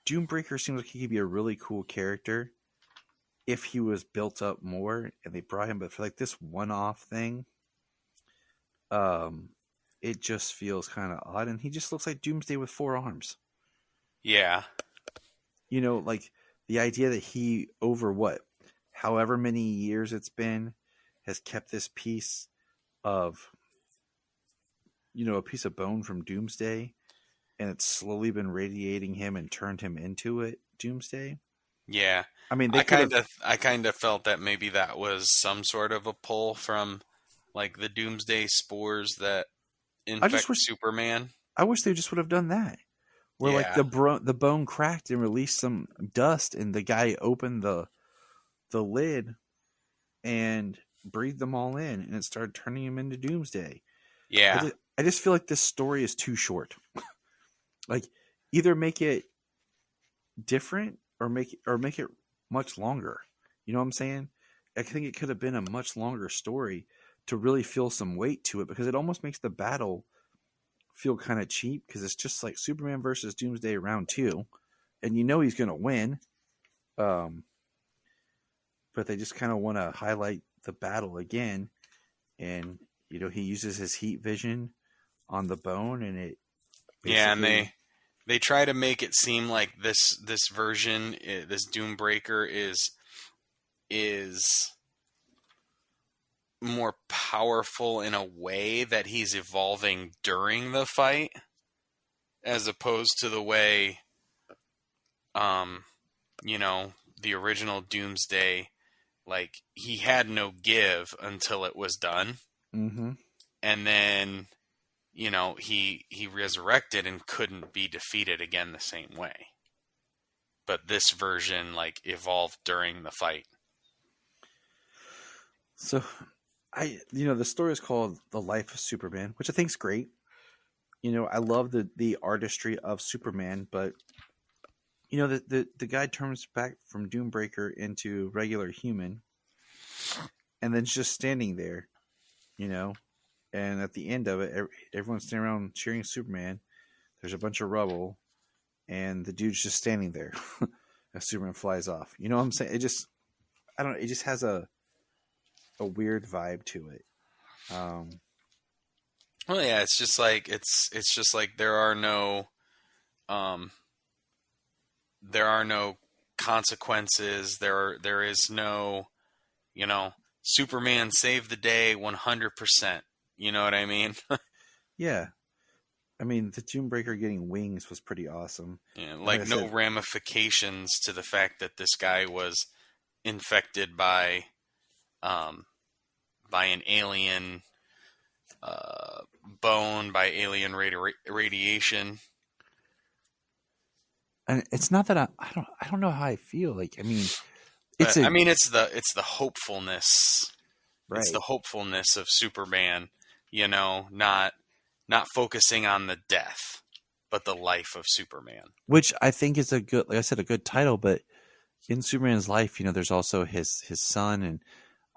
Doombreaker seems like he could be a really cool character if he was built up more and they brought him, but for like this one-off thing, it just feels kind of odd, and he just looks like Doomsday with 4 arms. Yeah. You know, like the idea that he, over however many years it's been, has kept this piece of, you know, a piece of bone from Doomsday, and it's slowly been radiating him and turned him into it, Doomsday. Yeah. I mean, I kind of felt that maybe that was some sort of a pull from like the Doomsday spores that infect Superman. I wish they just would have done that. Where like the bone cracked and released some dust, and the guy opened the lid and breathed them all in, and it started turning him into Doomsday. Yeah. I just feel like this story is too short. Like, either make it different or make it much longer. You know what I'm saying? I think it could have been a much longer story to really feel some weight to it, because it almost makes the battle feel kind of cheap, because it's just like Superman versus Doomsday round 2, and you know he's going to win. But they just kind of want to highlight the battle again, and you know, he uses his heat vision on the bone, and it and they try to make it seem like this version, this Doombreaker is more powerful in a way that he's evolving during the fight, as opposed to the way, you know, the original Doomsday, like, he had no give until it was done. Mm-hmm. And then, you know, he resurrected and couldn't be defeated again the same way. but this version like evolved during the fight. So, the story is called The Life of Superman, which I think is great. I love the artistry of Superman, but the guy turns back from Doombreaker into regular human, and then just standing there, and at the end of it, everyone's standing around cheering Superman. There's a bunch of rubble, and the dude's just standing there as Superman flies off. You know what I'm saying? It just has a weird vibe to it. Well, yeah, it's just like there are no consequences. There is no, Superman saved the day 100%. You know what I mean? Yeah. I mean, the Doombreaker getting wings was pretty awesome. Yeah, like no ramifications to the fact that this guy was infected by an alien bone, by alien radiation. And it's not that I don't know how I feel. Like, I mean, it's the hopefulness. Right. It's the hopefulness of Superman, not focusing on the death, but the life of Superman. Which I think is a good title, but in Superman's life, there's also his son, and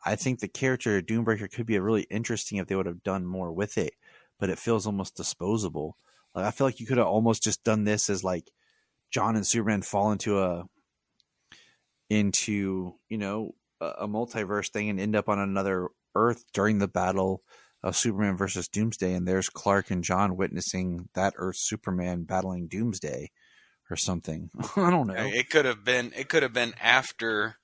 I think the character Doombreaker could be really interesting if they would have done more with it, but it feels almost disposable. Like, I feel like you could have almost just done this as like John and Superman fall into a multiverse thing and end up on another Earth during the battle of Superman versus Doomsday, and there's Clark and John witnessing that Earth Superman battling Doomsday or something. I don't know. It could have been after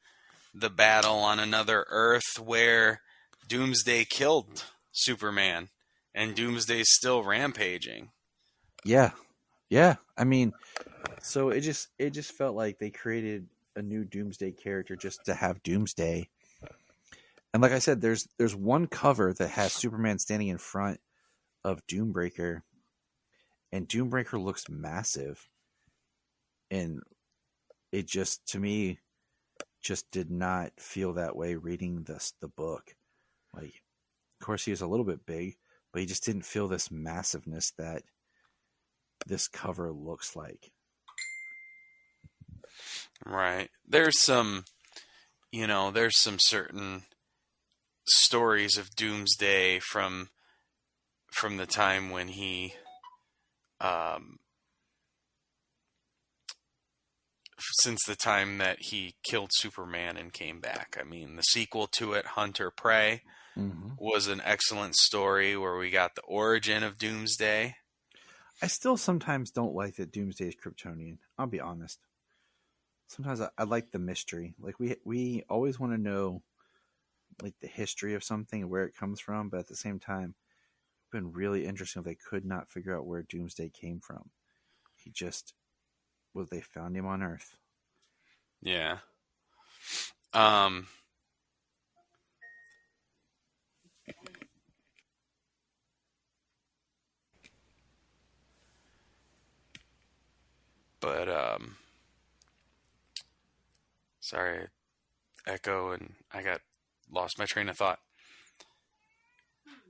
the battle on another Earth where Doomsday killed Superman and Doomsday's still rampaging. Yeah. Yeah. I mean, so it just felt like they created a new Doomsday character just to have Doomsday. And like I said, there's one cover that has Superman standing in front of Doombreaker, and Doombreaker looks massive. And it just, to me, just did not feel that way reading the book. Like, of course, he was a little bit big, but he just didn't feel this massiveness that this cover looks like. Right. There's some certain stories of Doomsday from the time when he since the time that he killed Superman and came back. I mean, the sequel to it, Hunter Prey, was an excellent story where we got the origin of Doomsday. I still sometimes don't like that Doomsday is Kryptonian. I'll be honest. Sometimes I like the mystery. Like, we always want to know, like, the history of something and where it comes from, but at the same time, it's been really interesting if they could not figure out where Doomsday came from. They found him on Earth. Yeah. But sorry, echo, and I lost my train of thought.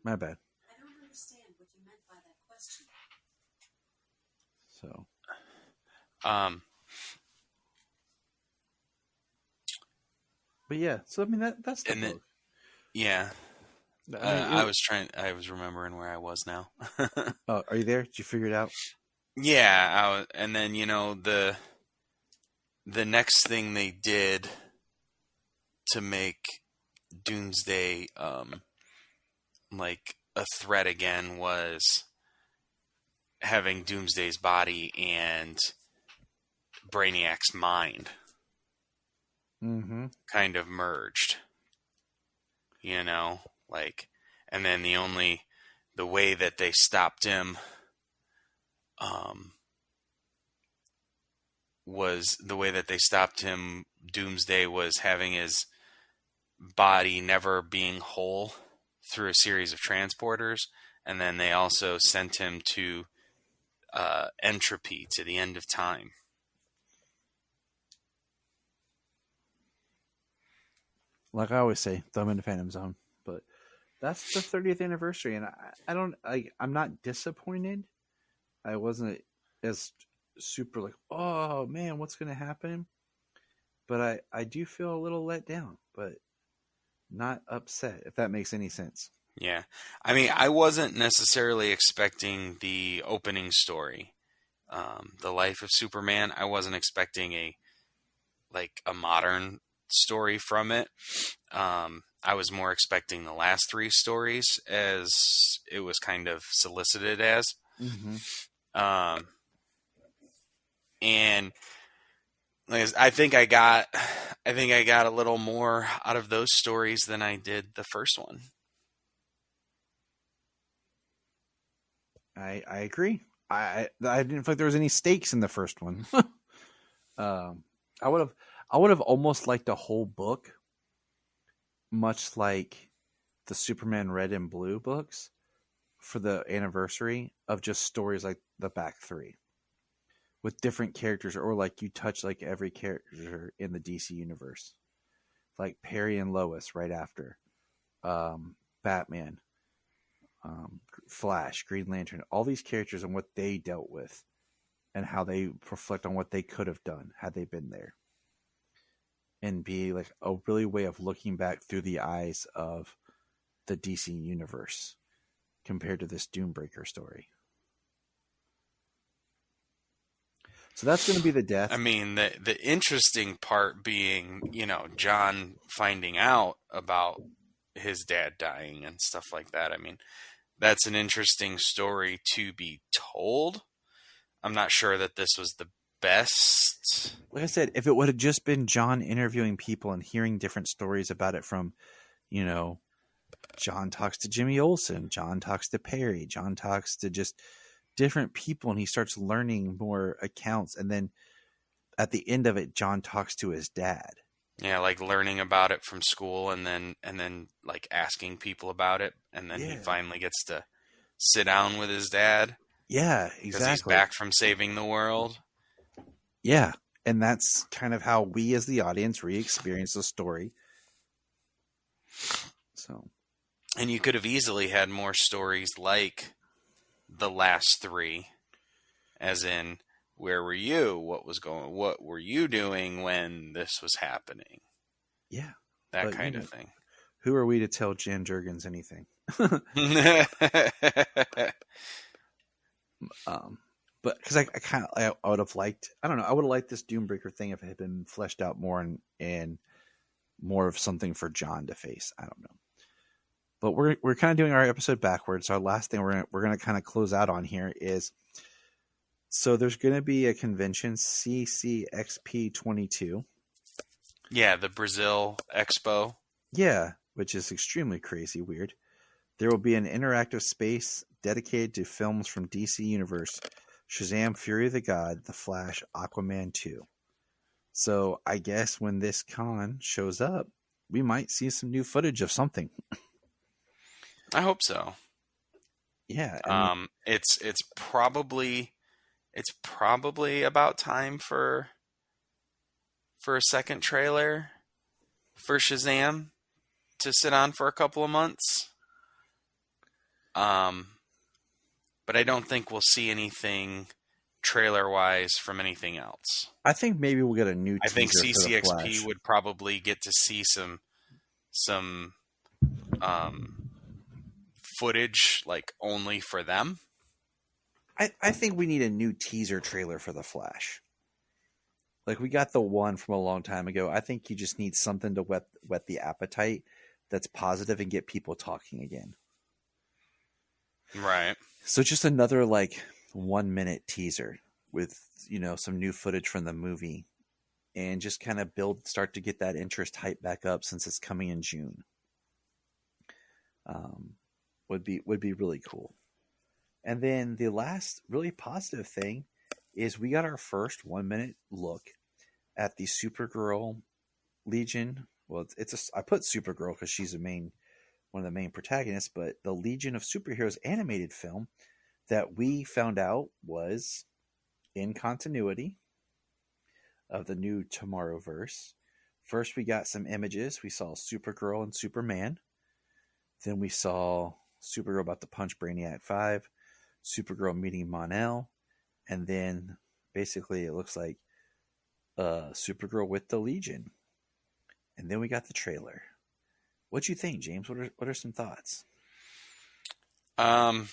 My bad. I don't understand what you meant by that question. So, but yeah, so I mean that's the book. Yeah. I was remembering where I was now. Oh, are you there? Did you figure it out? Yeah, and then the next thing they did to make Doomsday like a threat again was having Doomsday's body and Brainiac's mind kind of merged. And then the way that they stopped him Doomsday was having his body never being whole through a series of transporters, and then they also sent him to entropy, to the end of time. like I always say, throw them into Phantom Zone. But that's the 30th anniversary, and I'm not disappointed. I wasn't as super like, oh man, what's going to happen? But I do feel a little let down, but not upset, if that makes any sense. Yeah. I mean, I wasn't necessarily expecting the opening story, The Life of Superman. I wasn't expecting a modern story from it. I was more expecting the last three stories, as it was kind of solicited as. Mm-hmm. And I think I got a little more out of those stories than I did the first one. I agree. I didn't feel like there was any stakes in the first one. I would have almost liked a whole book, much like the Superman Red and Blue books, for the anniversary of just stories like the back three, with different characters, or like you touch like every character in the DC universe, like Perry and Lois right after, Batman, Flash, Green Lantern, all these characters and what they dealt with, and how they reflect on what they could have done had they been there, and be like a really way of looking back through the eyes of the DC universe compared to this Doombreaker story. So that's going to be the death. I mean, the interesting part being, John finding out about his dad dying and stuff like that. I mean, that's an interesting story to be told. I'm not sure that this was the best. Like I said, if it would have just been John interviewing people and hearing different stories about it from, John talks to Jimmy Olsen, John talks to Perry, John talks to just different people, and he starts learning more accounts, and then at the end of it, John talks to his dad. Yeah, like learning about it from school, and then like asking people about it, and then he finally gets to sit down with his dad. Yeah, exactly. Because he's back from saving the world. Yeah, and that's kind of how we as the audience re-experience the story. So, and you could have easily had more stories like the last three, as in, where were you? What were you doing when this was happening? Yeah. That kind of thing. Who are we to tell Jan Jurgens anything? But because I would have liked, I would have liked this Doombreaker thing if it had been fleshed out more and more of something for John to face. I don't know. But we're kind of doing our episode backwards. Our last thing we're gonna kind of close out on here is, so there's gonna be a convention, CCXP22. Yeah, the Brazil Expo. Yeah, which is extremely crazy weird. There will be an interactive space dedicated to films from DC Universe: Shazam, Fury of the God, The Flash, Aquaman 2. So I guess when this con shows up, we might see some new footage of something. I hope so. Yeah. It's probably about time for a second trailer for Shazam to sit on for a couple of months. But I don't think we'll see anything trailer-wise from anything else. I think maybe we'll get a new teaser. I think for the CCXP Flash. would probably get to see some footage like only for them. I think we need a new teaser trailer for the Flash. Like, we got the one from a long time ago. I think you just need something to whet the appetite that's positive and get people talking again. Right. So just another 1 minute teaser with, some new footage from the movie, and just kind of start to get that interest hype back up since it's coming in June. Would be really cool. And then the last really positive thing is we got our first 1 minute look at the Supergirl Legion. Well, I put Supergirl because she's one of the main protagonists, but the Legion of Superheroes animated film that we found out was in continuity of the new Tomorrowverse first we got some images. We saw Supergirl and Superman. Then we saw Supergirl about to punch Brainiac 5, Supergirl meeting Mon-El, and then basically it looks like Supergirl with the Legion. And then we got the trailer. What do you think, James? What are some thoughts? Well,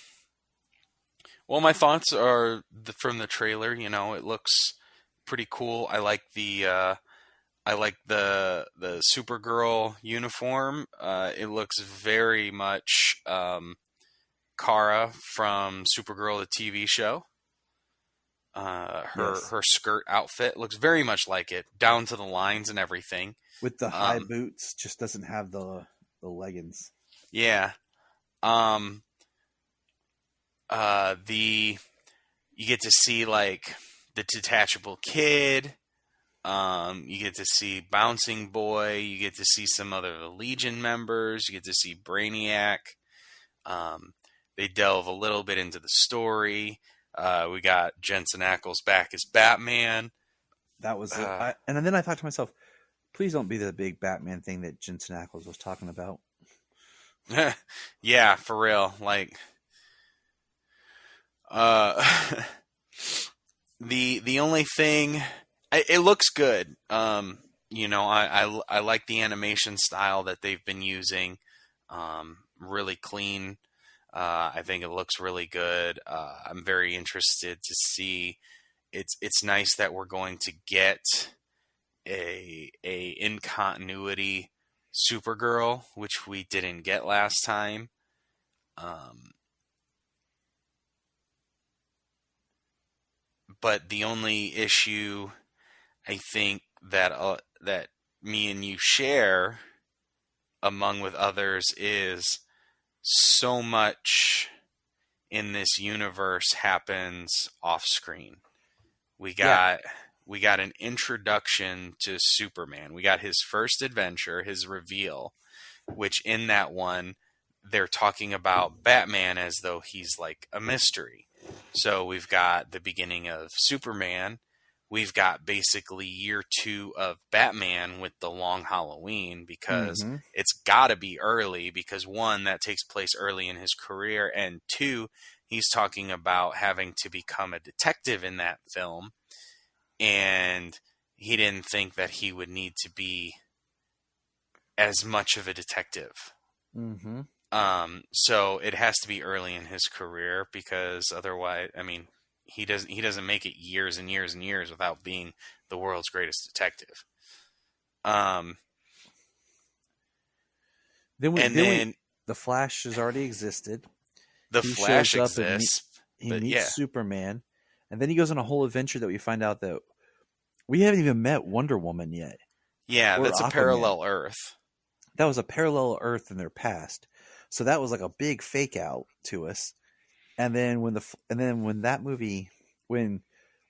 my thoughts are from the trailer. You know, it looks pretty cool. I like the Supergirl uniform. It looks very much Kara from Supergirl, the TV show. Her skirt outfit looks very much like it, down to the lines and everything. With the high boots, just doesn't have the leggings. Yeah. You get to see like the detachable kid. You get to see Bouncing Boy. You get to see some other Legion members. You get to see Brainiac. They delve a little bit into the story. We got Jensen Ackles back as Batman. That was it. And then I thought to myself, please don't be the big Batman thing that Jensen Ackles was talking about. Yeah, for real. Like, the only thing, it looks good. You know, I like the animation style that they've been using. Really clean. I think it looks really good. I'm very interested to see. It's nice that we're going to get a in continuity Supergirl, which we didn't get last time. But the only issue I think that me and you share, among with others, is so much in this universe happens off screen. We got an introduction to Superman. We got his first adventure, his reveal, which in that one they're talking about Batman as though he's like a mystery. So we've got the beginning of Superman. We've got basically year 2 of Batman with the Long Halloween, because it's got to be early, because 1, that takes place early in his career, and 2, he's talking about having to become a detective in that film, and he didn't think that he would need to be as much of a detective. Mm-hmm. So it has to be early in his career, because otherwise, I mean, he doesn't make it years and years and years without being the world's greatest detective. Then the Flash has already existed. The Flash exists. He meets Superman, and then he goes on a whole adventure that we find out that we haven't even met Wonder Woman yet. Yeah, that's a parallel Earth. That was a parallel Earth in their past, so that was like a big fake out to us. And then when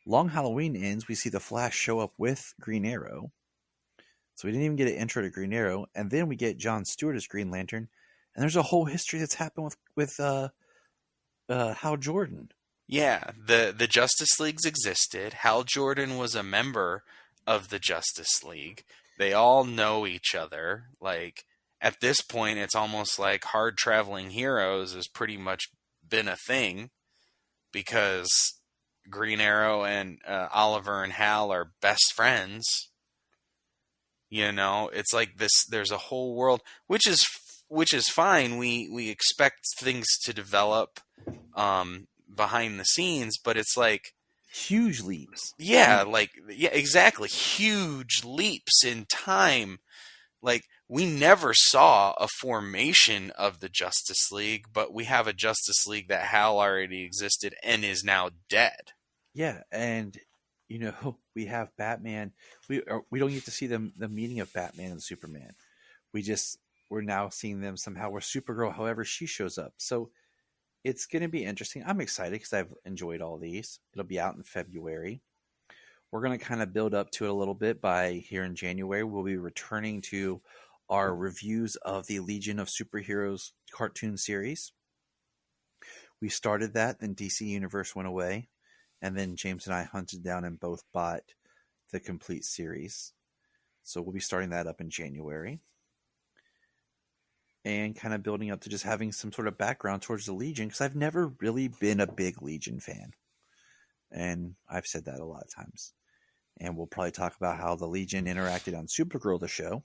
Long Halloween ends, we see the Flash show up with Green Arrow. So we didn't even get an intro to Green Arrow, and then we get Jon Stewart as Green Lantern, and there's a whole history that's happened with Hal Jordan. Yeah, the Justice Leagues existed. Hal Jordan was a member of the Justice League. They all know each other. Like, at this point, it's almost like hard traveling heroes has pretty much been a thing, because Green Arrow and Oliver and Hal are best friends. You know, it's like this. There's a whole world, which is fine. We expect things to develop behind the scenes, but it's like huge leaps. Yeah, exactly. Huge leaps in time. Like, we never saw a formation of the Justice League, but we have a Justice League that Hal already existed and is now dead. Yeah, and you know, we have Batman. We don't get to see the meeting of Batman and Superman. We're now seeing them somehow. Where Supergirl, however, she shows up. So it's going to be interesting. I'm excited because I've enjoyed all these. It'll be out in February. We're going to kind of build up to it a little bit by here in January. We'll be returning to our reviews of the Legion of Superheroes cartoon series. We started that, then DC Universe went away, and then James and I hunted down and both bought the complete series. So we'll be starting that up in January. And kind of building up to just having some sort of background towards the Legion, because I've never really been a big Legion fan. And I've said that a lot of times. And we'll probably talk about how the Legion interacted on Supergirl, the show,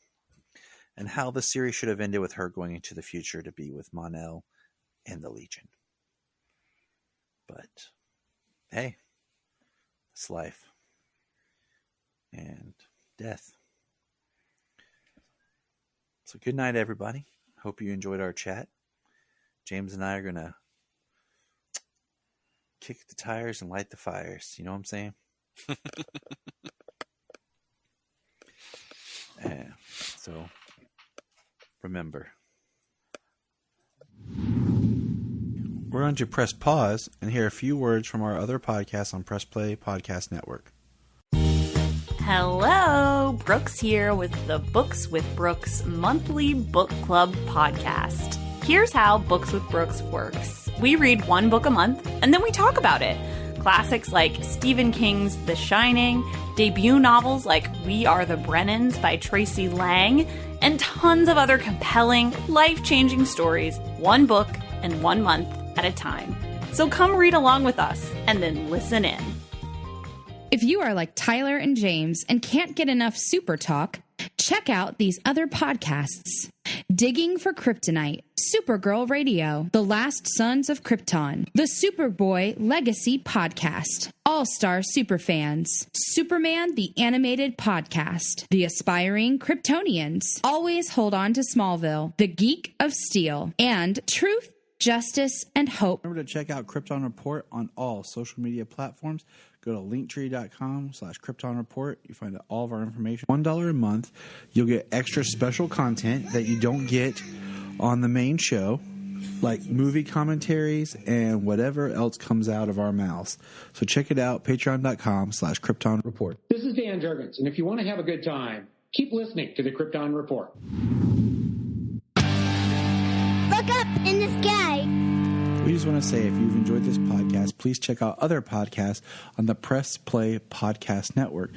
and how the series should have ended with her going into the future to be with Mon-El and the Legion. But, hey, it's life. And death. So good night, everybody. Hope you enjoyed our chat. James and I are going to kick the tires and light the fires. You know what I'm saying? So, remember. We're going to press pause and hear a few words from our other podcasts on Press Play Podcast Network. Hello, Brooks here with the Books with Brooks monthly book club podcast. Here's how Books with Brooks works. We read one book a month, and then we talk about it. Classics like Stephen King's The Shining, debut novels like We Are the Brennans by Tracy Lang, and tons of other compelling, life-changing stories, one book and 1 month at a time. So come read along with us, and then listen in. If you are like Tyler and James and can't get enough Super Talk, check out these other podcasts. Digging for Kryptonite, Supergirl Radio, The Last Sons of Krypton, the Superboy Legacy Podcast, All-Star Superfans, Superman the Animated Podcast, The Aspiring Kryptonians, Always Hold On to Smallville, The Geek of Steel, and Truth, Justice, and Hope. Remember to check out Krypton Report on all social media platforms. Go to linktree.com/Krypton Report. You find all of our information. $1 a month. You'll get extra special content that you don't get on the main show, like movie commentaries and whatever else comes out of our mouths. So check it out, patreon.com/Krypton Report. This is Dan Jurgens, and if you want to have a good time, keep listening to the Krypton Report. Look up in the sky. We just want to say, if you've enjoyed this podcast, please check out other podcasts on the Press Play Podcast Network.